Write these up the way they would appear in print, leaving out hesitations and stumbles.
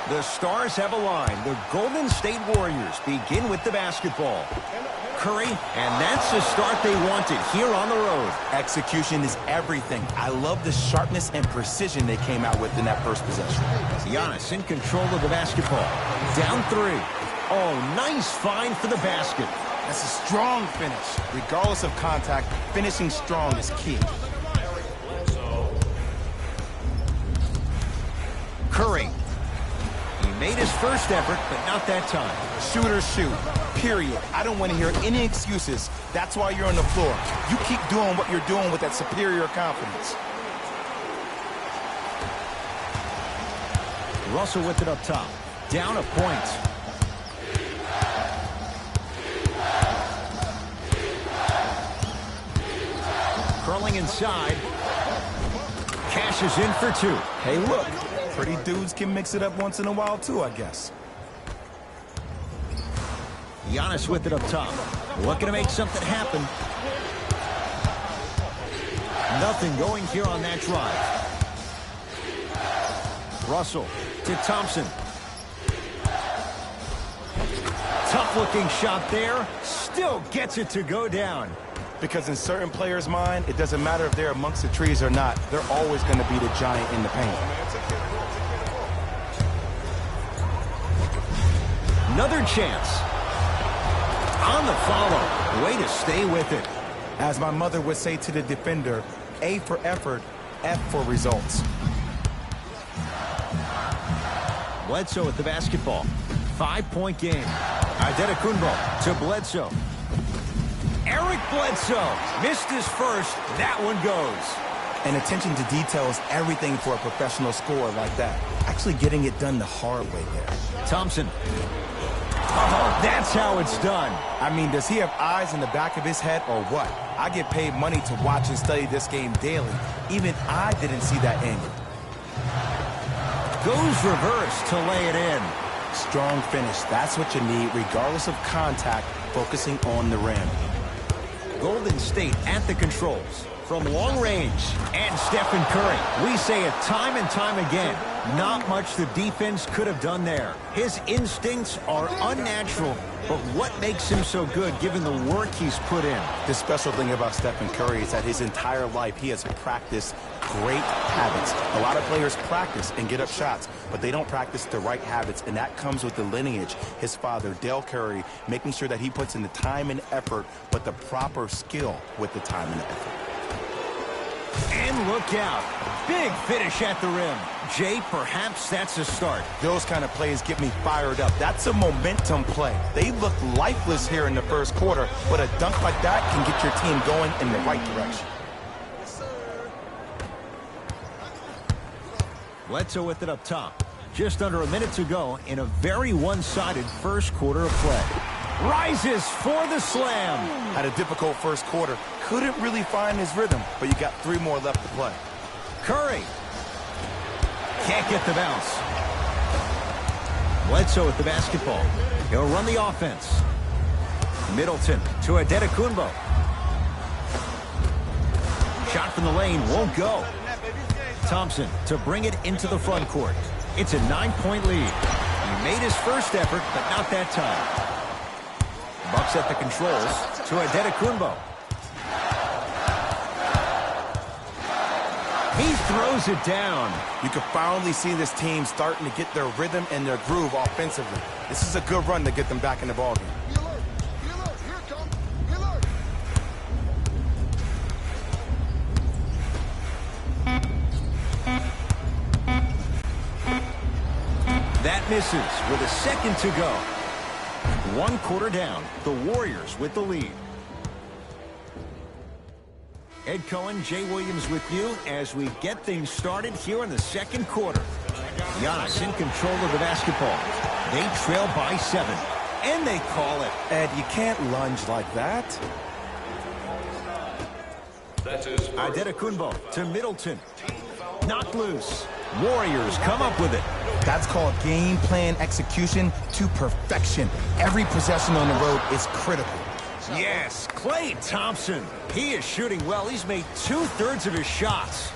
The stars have aligned. The Golden State Warriors begin with the basketball. Curry, and that's the start they wanted here on the road. Execution is everything. I love the sharpness and precision they came out with in that first possession. Giannis in control of the basketball. Down 3. Oh, nice find for the basket. That's a strong finish. Regardless of contact, finishing strong is key. Curry. He made his first effort, but not that time. Shooters shoot, period. I don't want to hear any excuses. That's why you're on the floor. You keep doing what you're doing with that superior confidence. Russell with it up top. Down a point. Curling inside. Cashes in for 2. Hey, look. Pretty dudes can mix it up once in a while, too, I guess. Giannis with it up top. Looking to make something happen. Nothing going here on that drive. Russell to Thompson. Tough-looking shot there. Still gets it to go down. Because in certain players' mind, it doesn't matter if they're amongst the trees or not. They're always going to be the giant in the paint. Another chance. On the follow. Way to stay with it. As my mother would say to the defender, A for effort, F for results. Bledsoe with the basketball. 5-point game. Antetokounmpo to Bledsoe. Eric Bledsoe missed his first. That one goes. And attention to detail is everything for a professional scorer like that. Actually getting it done the hard way there. Thompson. Oh, that's how it's done. I mean, does he have eyes in the back of his head or what? I get paid money to watch and study this game daily. Even I didn't see that angle. Goes reverse to lay it in. Strong finish. That's what you need, regardless of contact, focusing on the rim. Golden State at the controls. From long range, and Stephen Curry. We say it time and time again. Not much the defense could have done there. His instincts are unnatural, but what makes him so good given the work he's put in? The special thing about Stephen Curry is that his entire life he has practiced great habits. A lot of players practice and get up shots, but they don't practice the right habits, and that comes with the lineage. His father, Dale Curry, making sure that he puts in the time and effort, but the proper skill with the time and effort. And look out. Big finish at the rim. Jay, perhaps that's a start. Those kind of plays get me fired up. That's a momentum play. They look lifeless here in the first quarter, but a dunk like that can get your team going in the right direction. Bledsoe with it up top. Just under a minute to go in a very one-sided first quarter of play. Rises for the slam. Had a difficult first quarter. Couldn't really find his rhythm, but you got 3 more left to play. Curry. Can't get the bounce. Bledsoe with the basketball. He'll run the offense. Middleton to Antetokounmpo. Shot from the lane won't go. Thompson to bring it into the front court. It's a 9-point lead. He made his first effort, but not that time. Bucks at the controls to Antetokounmpo. He throws it down. You can finally see this team starting to get their rhythm and their groove offensively. This is a good run to get them back in the ballgame. That misses with a second to go. 1 quarter down, the Warriors with the lead. Ed Cohen, Jay Williams with you as we get things started here in the second quarter. Giannis in control of the basketball. They trail by 7, and they call it. Ed, you can't lunge like that. Antetokounmpo to Middleton. Knocked loose. Warriors come up with it. That's called game plan execution to perfection. Every possession on the road is critical. Yes, Klay Thompson. He is shooting well. He's made 2/3 of his shots.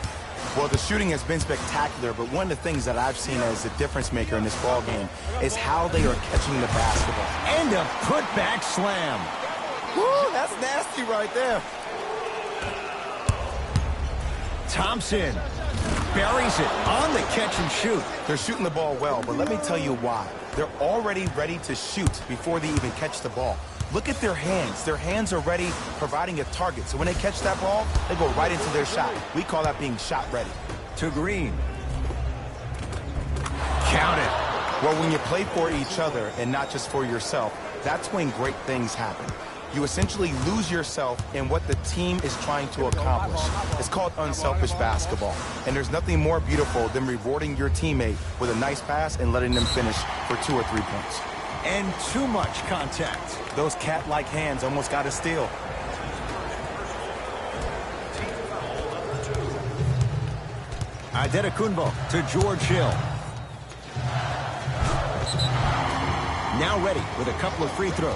Well, the shooting has been spectacular, but one of the things that I've seen as the difference maker in this ball game is how they are catching the basketball. And a putback slam. Woo, that's nasty right there. Thompson buries it on the catch and shoot. They're shooting the ball well, but let me tell you why. They're already ready to shoot before they even catch the ball. Look at their hands. Their hands are ready, providing a target. So when they catch that ball, they go right into their shot. We call that being shot ready. To Green. Count it. Well, when you play for each other and not just for yourself, that's when great things happen. You essentially lose yourself in what the team is trying to accomplish. It's called unselfish basketball. And there's nothing more beautiful than rewarding your teammate with a nice pass and letting them finish for 2 or 3 points. And too much contact. Those cat-like hands almost got a steal. Adetokunbo to George Hill. Now ready with a couple of free throws.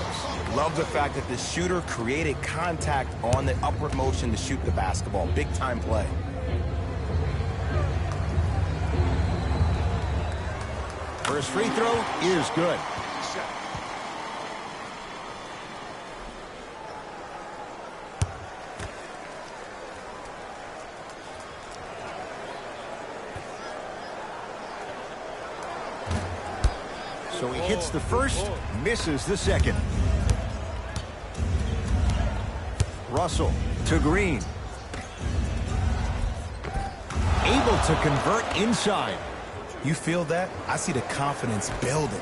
Love the fact that the shooter created contact on the upward motion to shoot the basketball. Big time play. First free throw is good. So he hits the first, misses the second. Russell to Green. Able to convert inside. You feel that? I see the confidence building.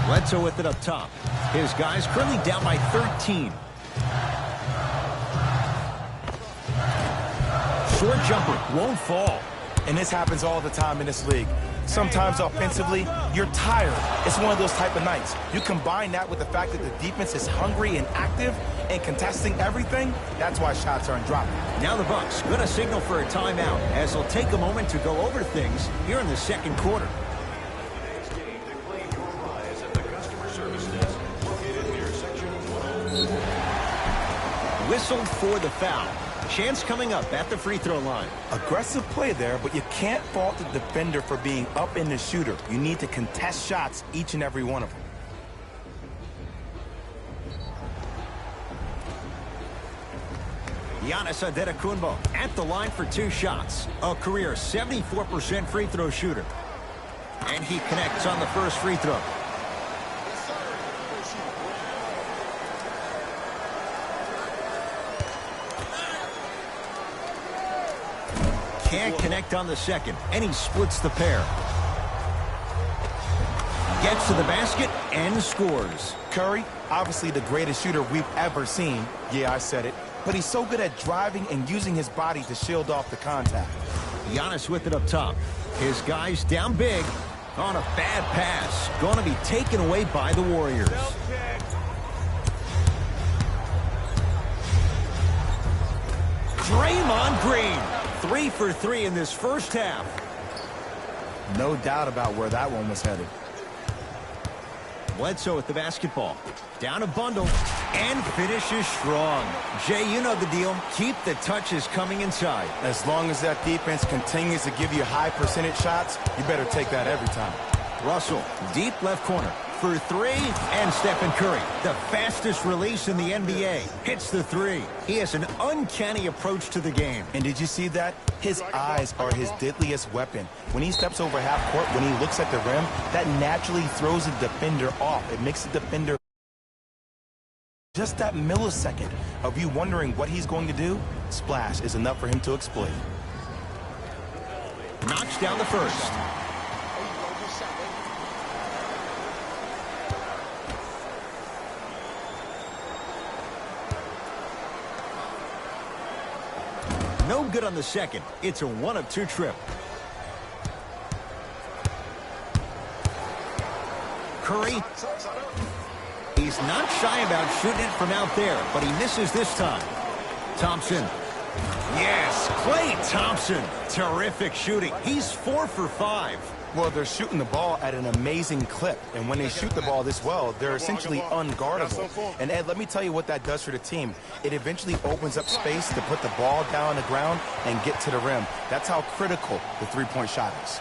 Bledsoe with it up top. His guys currently down by 13. Short jumper won't fall. And this happens all the time in this league. Sometimes offensively, you're tired. It's one of those type of nights. You combine that with the fact that the defense is hungry and active and contesting everything, that's why shots aren't dropping. Now the Bucks going to signal for a timeout as they'll take a moment to go over things here in the second quarter. Whistled for the foul. Chance coming up at the free throw line. Aggressive play there, but you can't fault the defender for being up in the shooter. You need to contest shots, each and every one of them. Giannis Adetokunbo at the line for 2 shots. A career 74% free throw shooter. And he connects on the first free throw. Can't connect on the second, and he splits the pair. Gets to the basket and scores. Curry, obviously the greatest shooter we've ever seen. Yeah, I said it. But he's so good at driving and using his body to shield off the contact. Giannis with it up top. His guys down big on a bad pass. Going to be taken away by the Warriors. Draymond Green. 3 for 3 in this first half. No doubt about where that one was headed. Bledsoe with the basketball. Down a bundle and finishes strong. Jay, you know the deal. Keep the touches coming inside. As long as that defense continues to give you high percentage shots, you better take that every time. Russell, deep left corner for 3, and Stephen Curry, the fastest release in the NBA, hits the 3. He has an uncanny approach to the game. And did you see that? His eyes are his deadliest weapon. When he steps over half court, when he looks at the rim, that naturally throws the defender off. It makes the defender just that millisecond of you wondering what he's going to do. Splash is enough for him to exploit. Knocks down the first. No good on the second. It's a 1 of 2 trip. Curry. He's not shy about shooting it from out there, but he misses this time. Thompson Yes, Klay Thompson. Terrific shooting. He's 4 for 5. Well, they're shooting the ball at an amazing clip, and when they shoot the ball this well, they're essentially unguardable. And Ed, let me tell you what that does for the team. It eventually opens up space to put the ball down on the ground and get to the rim. That's how critical the three-point shot is.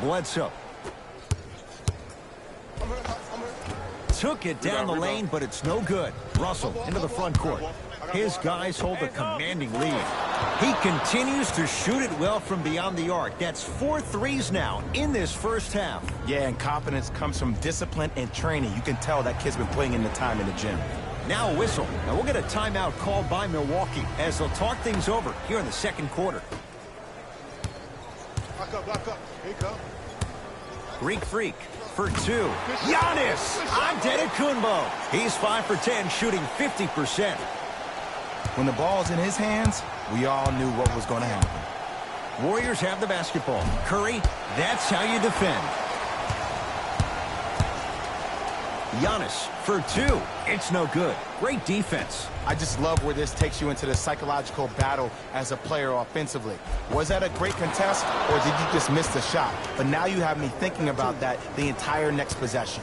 Bledsoe. Took it down the lane, but it's no good. Russell into the front court. His guys hold a commanding lead. He continues to shoot it well from beyond the arc. That's 4 threes now in this first half. Yeah, and confidence comes from discipline and training. You can tell that kid's been putting in the time in the gym. Now a whistle. Now we'll get a timeout called by Milwaukee as they'll talk things over here in the second quarter. Block up. Here you go. Greek Freak for 2. Giannis Antetokounmpo. He's 5 for 10, shooting 50%. When the ball's in his hands, we all knew what was going to happen. Warriors have the basketball. Curry, that's how you defend. Giannis for 2. It's no good. Great defense. I just love where this takes you into the psychological battle as a player offensively. Was that a great contest, or did you just miss the shot? But now you have me thinking about that the entire next possession.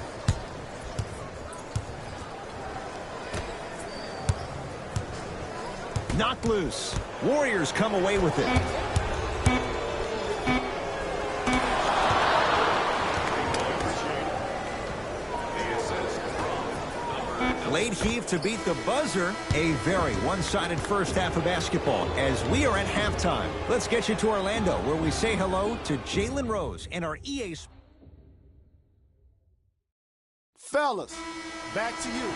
Knocked loose. Warriors come away with it. Late heave to beat the buzzer. A very one-sided first half of basketball as we are at halftime. Let's get you to Orlando, where we say hello to Jalen Rose and our EA. Fellas, back to you.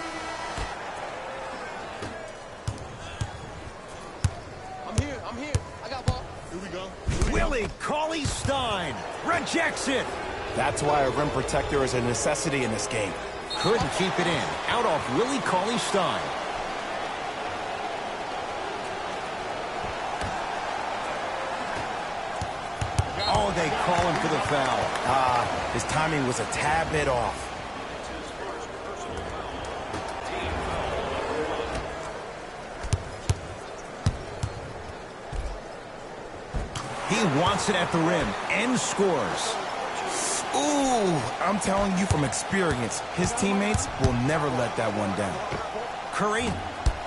I'm here. I got ball. Here we go. Willie Cauley-Stein rejects it. That's why a rim protector is a necessity in this game. Couldn't keep it in. Out off Willie Cauley-Stein. Oh, they call him for the foul. His timing was a tad bit off. He wants it at the rim and scores. Ooh, I'm telling you from experience, his teammates will never let that one down. Curry,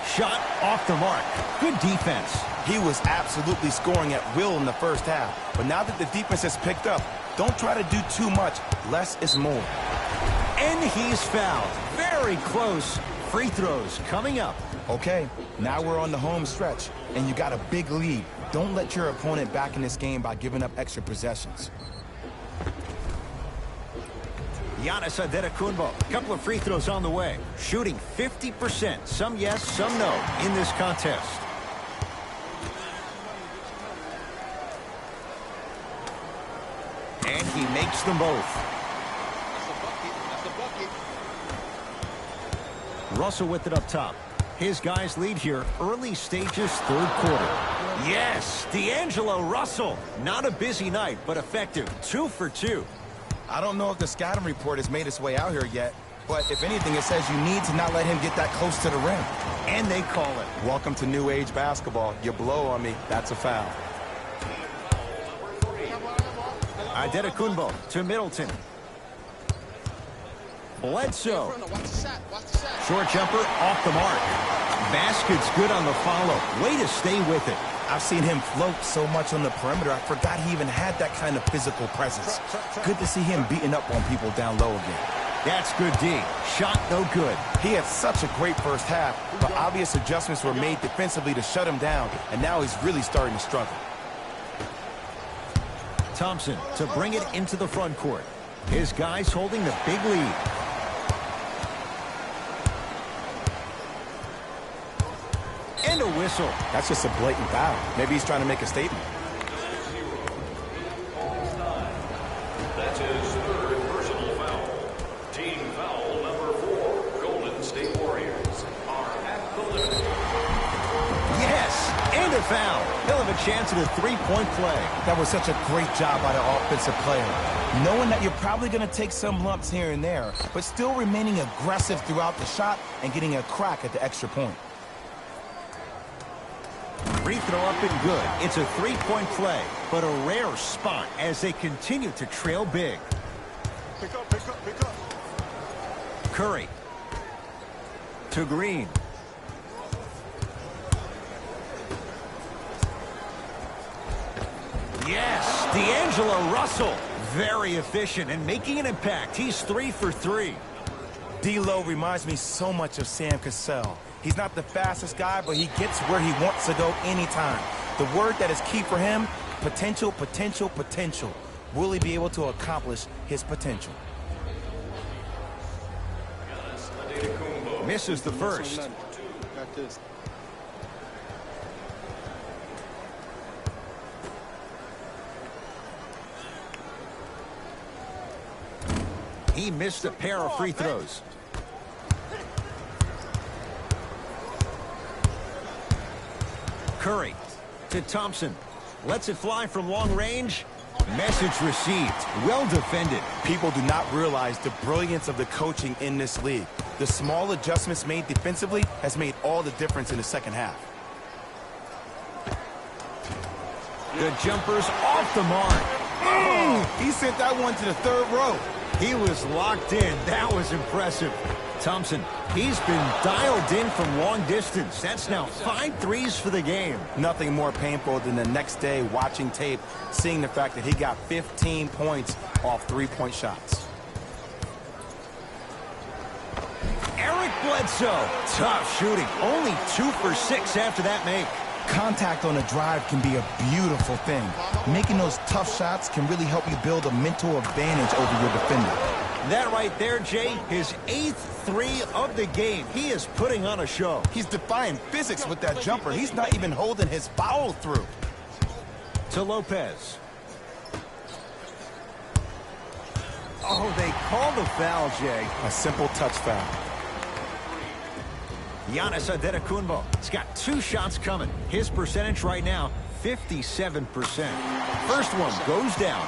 shot off the mark. Good defense. He was absolutely scoring at will in the first half. But now that the defense has picked up, don't try to do too much. Less is more. And he's fouled. Very close. Free throws coming up. Okay, now we're on the home stretch, and you got a big lead. Don't let your opponent back in this game by giving up extra possessions. Giannis Antetokounmpo, a couple of free throws on the way. Shooting 50%. Some yes, some no in this contest. And he makes them both. That's a bucket. Russell with it up top. His guys lead here early stages, third quarter. Yes, D'Angelo Russell. Not a busy night, but effective. 2 for 2. I don't know if the scouting report has made its way out here yet, but if anything, it says you need to not let him get that close to the rim. And they call it. Welcome to new age basketball. You blow on me, that's a foul. Antetokounmpo to Middleton. Bledsoe. Short jumper off the mark. Basket's good on the follow. Way to stay with it. I've seen him float so much on the perimeter, I forgot he even had that kind of physical presence. Good to see him beating up on people down low again. That's good D. Shot no good. He had such a great first half, but obvious adjustments were made defensively to shut him down, and now he's really starting to struggle. Thompson to bring it into the front court. His guys holding the big lead. And a whistle. That's just a blatant foul. Maybe he's trying to make a statement. That's his third personal foul. Team foul number 4. Golden State Warriors are at the limit. Yes, and a foul. He'll have a chance at a three-point play. That was such a great job by the offensive player. Knowing that you're probably going to take some lumps here and there, but still remaining aggressive throughout the shot and getting a crack at the extra point. Free throw up and good. It's a three-point play, but a rare spot as they continue to trail big. Pick up, pick up, pick up. Curry to Green. Yes, D'Angelo Russell. Very efficient and making an impact. He's 3 for 3. D'Lo reminds me so much of Sam Cassell. He's not the fastest guy, but he gets where he wants to go anytime. The word that is key for him, potential, potential, potential. Will he be able to accomplish his potential? Misses the first. Got this. He missed a pair of free throws. Curry to Thompson. Lets it fly from long range. Message received. Well defended. People do not realize the brilliance of the coaching in this league. The small adjustments made defensively has made all the difference in the second half. The jumper's off the mark. He sent that one to the third row. He was locked in. That was impressive. Thompson, he's been dialed in from long distance. That's now 5 threes for the game. Nothing more painful than the next day watching tape, seeing the fact that he got 15 points off three-point shots. Eric Bledsoe, tough shooting. Only 2 for 6 after that make. Contact on a drive can be a beautiful thing. Making those tough shots can really help you build a mental advantage over your defender. That right there, Jay, his 8th 3 of the game. He is putting on a show. He's defying physics with that jumper. He's not even holding his foul through. To Lopez. Oh, they called the foul, Jay. A simple touch foul. Giannis Antetokounmpo. He's got 2 shots coming. His percentage right now, 57%. First one goes down.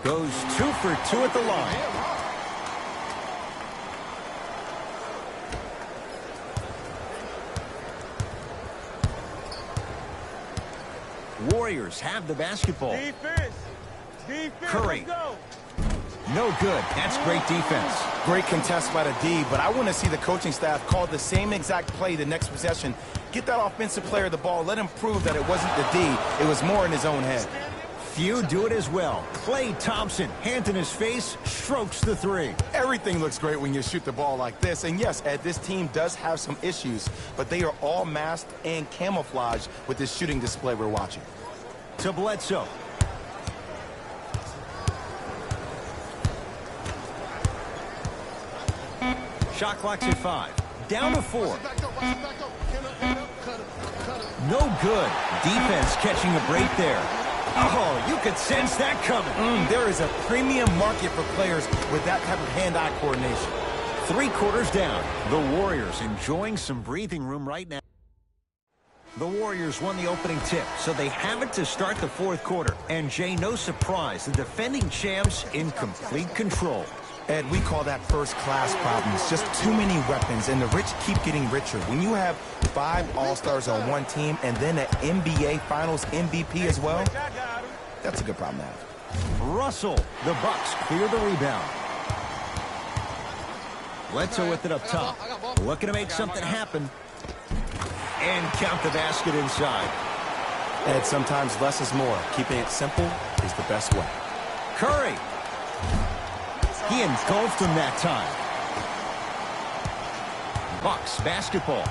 Goes 2 for 2 at the line. Warriors have the basketball. Defense. Defense. Curry. Let's go. No good. That's great defense. Great contest by the D, but I want to see the coaching staff call the same exact play the next possession. Get that offensive player the ball. Let him prove that it wasn't the D. It was more in his own head. Few do it as well. Klay Thompson, hand in his face, strokes the 3. Everything looks great when you shoot the ball like this. And yes, Ed, this team does have some issues, but they are all masked and camouflaged with this shooting display we're watching. To Bledsoe. Shot clock's at 5. Down to 4. No good. Defense catching a break there. Oh, you could sense that coming. There is a premium market for players with that type of hand-eye coordination. 3 quarters down. The Warriors enjoying some breathing room right now. The Warriors won the opening tip, so they have it to start the 4th quarter. And Jay, no surprise, the defending champs in complete control. Ed, we call that first-class problems. Just too many weapons, and the rich keep getting richer. When you have 5 All-Stars on one team and then an NBA Finals MVP as well, that's a good problem to have. Russell, the Bucks clear the rebound. Bledsoe with it up top. Looking to make something happen. And count the basket inside. Ed, sometimes less is more. Keeping it simple is the best way. Curry. He engulfed him that time. Bucks basketball.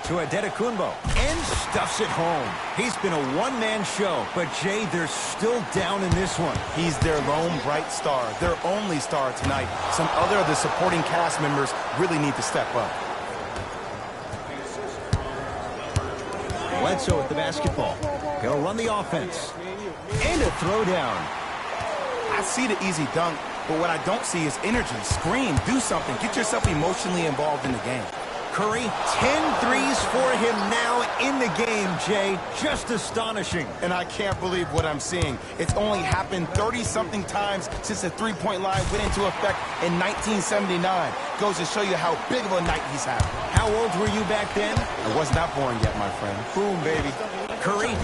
To Antetokounmpo. And stuffs it home. He's been a one-man show, but Jay, they're still down in this one. He's their lone bright star, their only star tonight. Some other of the supporting cast members really need to step up. Bledsoe with the basketball. He'll run the offense. And a throwdown. I see the easy dunk, but what I don't see is energy. Scream, do something, get yourself emotionally involved in the game. Curry, 10 threes for him now in the game, Jay. Just astonishing. And I can't believe what I'm seeing. It's only happened 30-something times since the three-point line went into effect in 1979. Goes to show you how big of a night he's having. How old were you back then? I was not born yet, my friend. Boom, baby. Curry,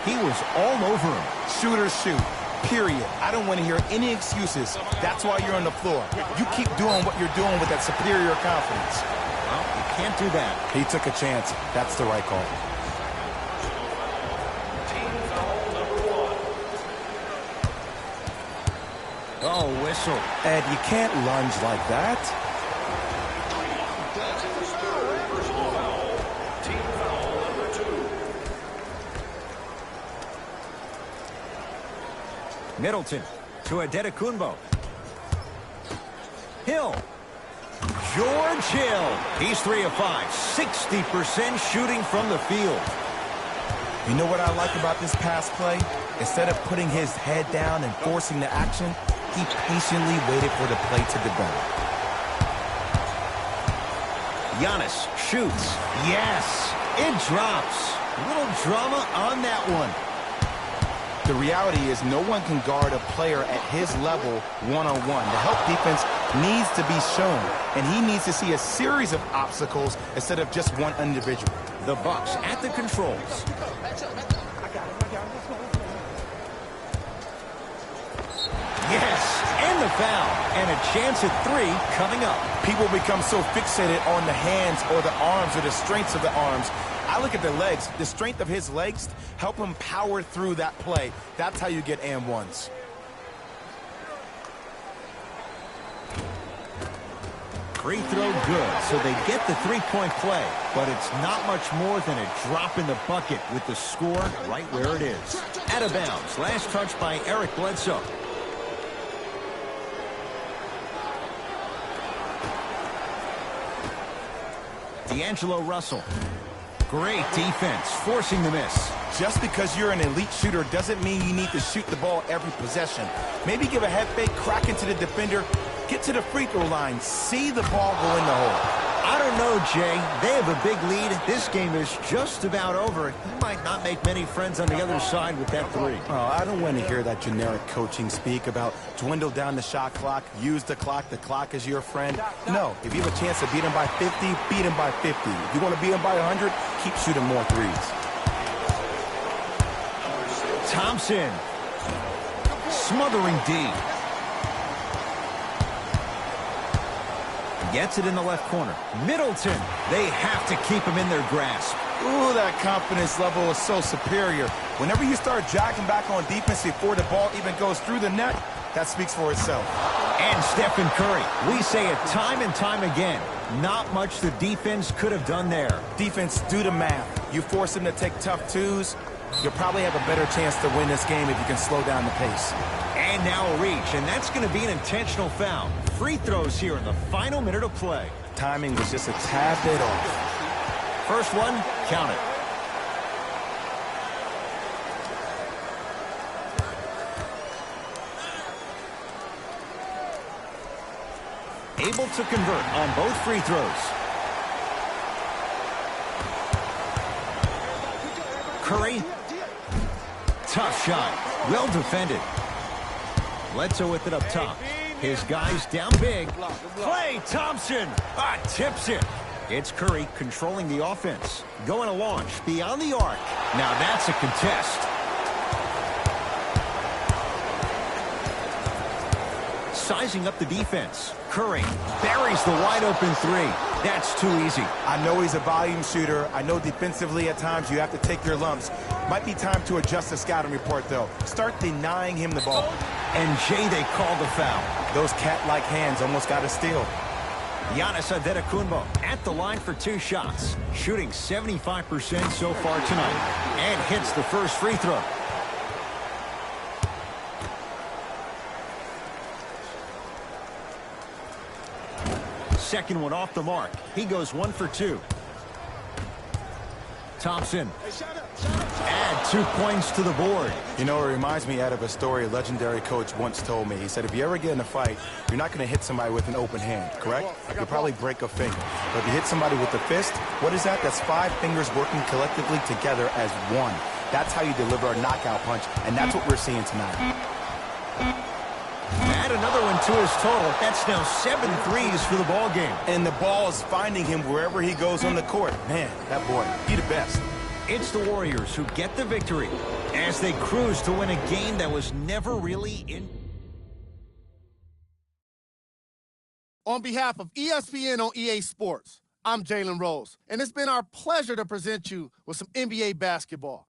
he was all over him. Shooters shoot. Period. I don't want to hear any excuses. That's why you're on the floor. You keep doing what you're doing with that superior confidence. Well, you can't do that. He took a chance. That's the right call. Team foul number 1. Oh, whistle. Ed, you can't lunge like that. That's his third personal foul. Team foul number 2. Middleton to Adetokunbo. Hill. George Hill. He's 3 of 5. 60% shooting from the field. You know what I like about this pass play? Instead of putting his head down and forcing the action, he patiently waited for the play to develop. Giannis shoots. Yes, it drops. A little drama on that one. The reality is no one can guard a player at his level one-on-one. The help defense needs to be shown, and he needs to see a series of obstacles instead of just one individual. The Bucks at the controls. Yes, and the foul. And a chance at 3 coming up. People become so fixated on the hands or the arms or the strengths of the arms. I look at the legs. The strength of his legs help him power through that play. That's how you get and ones. Free throw good, so they get the three-point play. But it's not much more than a drop in the bucket with the score right where it is. Out of bounds. Last touch by Eric Bledsoe. D'Angelo Russell. Great defense, forcing the miss. Just because you're an elite shooter doesn't mean you need to shoot the ball every possession. Maybe give a head fake, crack into the defender, get to the free throw line, see the ball go in the hole. I don't know, Jay. They have a big lead. This game is just about over. He might not make many friends on the other side with that 3. Oh, I don't want to hear that generic coaching speak about dwindle down the shot clock, use the clock is your friend. No, if you have a chance to beat him by 50, beat him by 50. If you want to beat him by 100, keep shooting more threes. Thompson. Smothering D. Gets it in the left corner. Middleton. They have to keep him in their grasp. Ooh, that confidence level is so superior. Whenever you start jogging back on defense before the ball even goes through the net, that speaks for itself. And Stephen Curry. We say it time and time again. Not much the defense could have done there. Defense, do the math. You force them to take tough twos, you'll probably have a better chance to win this game if you can slow down the pace. And now a reach, and that's going to be an intentional foul. Free throws here in the final minute of play. Timing was just a tad bit off. First one, count it. Able to convert on both free throws. Curry. Tough shot. Well defended. Bledsoe with it up top. His guys down big. Klay Thompson tips it. It's Curry controlling the offense. Going to launch beyond the arc. Now that's a contest. Sizing up the defense. Curry buries the wide open 3. That's too easy. I know he's a volume shooter. I know defensively at times you have to take your lumps. Might be time to adjust the scouting report, though. Start denying him the ball. And Jay, they called the foul. Those cat-like hands almost got a steal. Giannis Adetokunbo at the line for 2 shots. Shooting 75% so far tonight. And hits the first free throw. Second one off the mark. He goes 1 for 2. Thompson. add 2 points to the board. You know, it reminds me out of a story a legendary coach once told me. He said, if you ever get in a fight, you're not going to hit somebody with an open hand, correct? You'll probably break a finger. But if you hit somebody with a fist, what is that? That's 5 fingers working collectively together as one. That's how you deliver a knockout punch, and that's what we're seeing tonight. Add another one to his total. That's now 7 threes for the ball game. And the ball is finding him wherever he goes on the court. Man, that boy, he the best. It's the Warriors who get the victory as they cruise to win a game that was never really in. On behalf of ESPN on EA Sports, I'm Jalen Rose, and it's been our pleasure to present you with some NBA basketball.